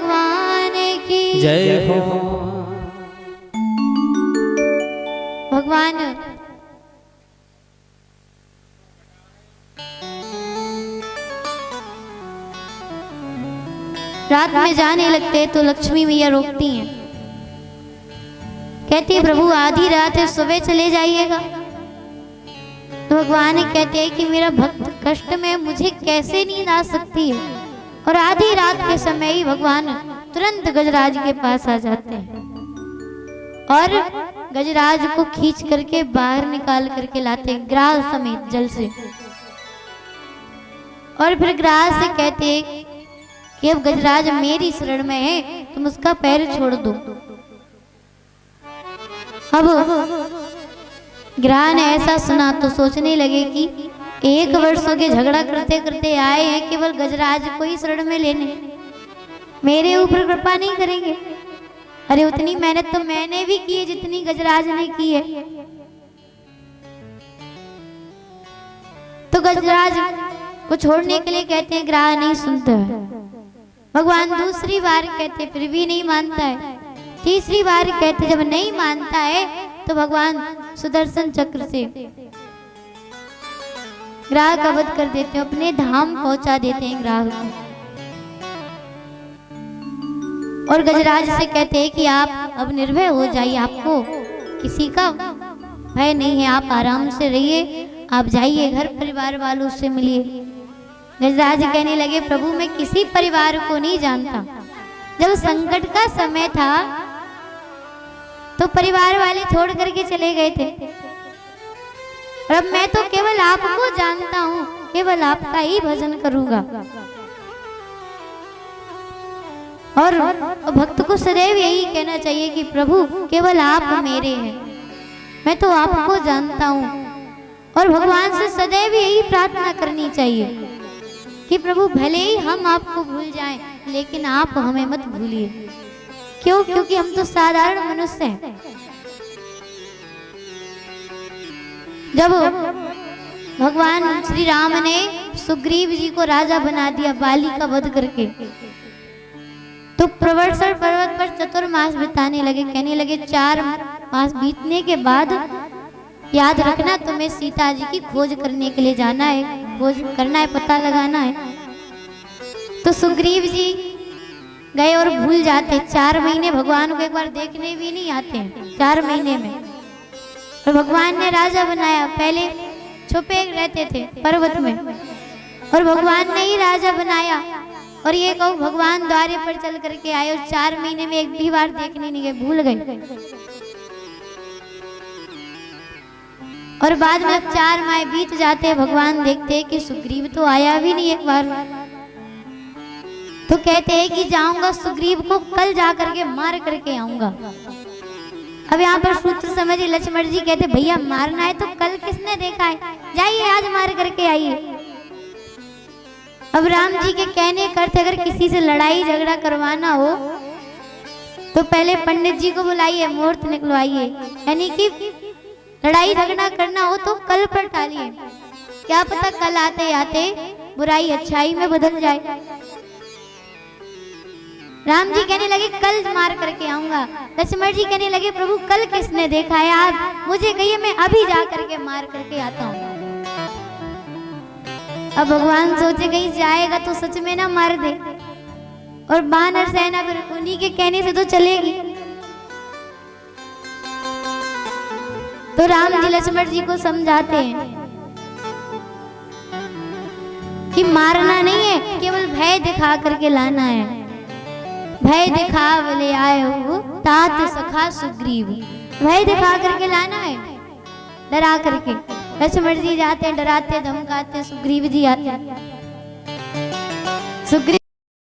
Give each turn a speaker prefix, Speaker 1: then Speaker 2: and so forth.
Speaker 1: भगवान की
Speaker 2: जय हो।
Speaker 1: भगवान रात में जाने लगते तो लक्ष्मी मैया रोकती हैं, कहती है प्रभु आधी रात है, सुबह चले जाइएगा। तो भगवान कहते हैं कि मेरा भक्त कष्ट में, मुझे कैसे नींद आ सकती है। और आधी रात के समय ही भगवान तुरंत गजराज के पास आ जाते हैं और गजराज को खींच करके बाहर निकाल करके लाते हैं, ग्रास समेत जल से। और फिर ग्रास से कहते हैं कि अब गजराज मेरी शरण में है, तुम उसका पैर छोड़ दो। अब ग्रह ने ऐसा सुना तो सोचने लगे कि 1 वर्षों के झगड़ा करते करते आए हैं केवल गजराज को ही शरण में लेने, मेरे ऊपर कृपा नहीं करेंगे। अरे उतनी मेहनत तो मैंने भी की है जितनी गजराज ने की है। तो गजराज को छोड़ने के लिए कहते हैं, ग्रह नहीं सुनता है। भगवान दूसरी बार कहते फिर भी नहीं मानता है। तीसरी बार कहते जब नहीं मानता है तो भगवान सुदर्शन चक्र से ग्राह का वध कर देते हैं, अपने धाम पहुंचा देते हैं ग्राह को। और गजराज से कहते हैं कि आप अब निर्भय हो जाइए, आपको किसी का भय नहीं है, आप आराम से रहिए, आप जाइए घर परिवार वालों से मिलिए। गजराज कहने लगे प्रभु मैं किसी परिवार को नहीं जानता, जब संकट का समय था तो परिवार वाले छोड़ करके चले गए थे, और अब मैं तो केवल आपको जानता हूँ, केवल आपका ही भजन करूंगा। और भक्त को सदैव यही कहना चाहिए कि प्रभु केवल आप मेरे हैं, मैं तो आपको जानता हूँ। और भगवान से सदैव यही प्रार्थना करनी चाहिए कि प्रभु भले ही हम आपको भूल जाएं, लेकिन आप हमें मत भूलिए। क्यों? क्योंकि हम तो साधारण मनुष्य हैं। जब भगवान श्री राम ने सुग्रीव जी को राजा बना दिया बाली का वध करके, तो प्रवर्षण पर्वत पर चतुर्मास बिताने लगे। कहने लगे 4 मास बीतने के बाद याद रखना तुम्हें सीता जी की खोज करने के लिए जाना है, खोज करना है, पता लगाना है। तो सुग्रीव जी गए और भूल जाते। 4 महीने भगवान को एक बार देखने भी नहीं आते हैं, 4 महीने में। और भगवान ने राजा बनाया, पहले छुपे रहते थे पर्वत में, और भगवान ने ही राजा बनाया। और ये कहूँ भगवान द्वारे पर चल करके आए और 4 महीने में एक भी बार देखने नहीं गए, भूल गए। और बाद में 4 माह बीत जाते हैं, भगवान देखते हैं कि सुग्रीव तो आया भी नहीं एक बार। तो कहते हैं कि जाऊंगा सुग्रीव को कल जा करके मार करके आऊंगा। अब यहाँ पर सूत्र समझिए, लक्ष्मण जी कहते भैया मारना है तो कल किसने देखा है, जाइए आज मार करके आइए। अब राम जी के कहने का अर्थ अगर किसी से लड़ाई झगड़ा करवाना हो तो पहले पंडित जी को बुलाइए, मुहूर्त निकलवाइए, यानी कि लड़ाई झगड़ा करना हो तो कल पर टालिए, क्या पता कल आते आते बुराई अच्छाई में बदल जाए। राम जी कहने लगे कल मार करके आऊंगा। लक्ष्मण जी कहने लगे प्रभु कल किसने देखा है, आप मुझे कहिए, मैं अभी जा करके मार करके आता हूँ। अब भगवान सोचे कहीं जाएगा तो सच में ना मार दे, और बानर सेना फिर उन्हीं के कहने से तो चलेगी। तो राम जी लक्ष्मण जी को समझाते हैं कि मारना नहीं है, केवल भय दिखा करके लाना है। भय दिखावले आए हो तात सखा सुग्रीव, भय दिखा करके लाना है, डरा करके। लक्ष्मण जी जाते हैं, डराते धमकाते, सुग्रीव जी आते हैं। सुग्रीव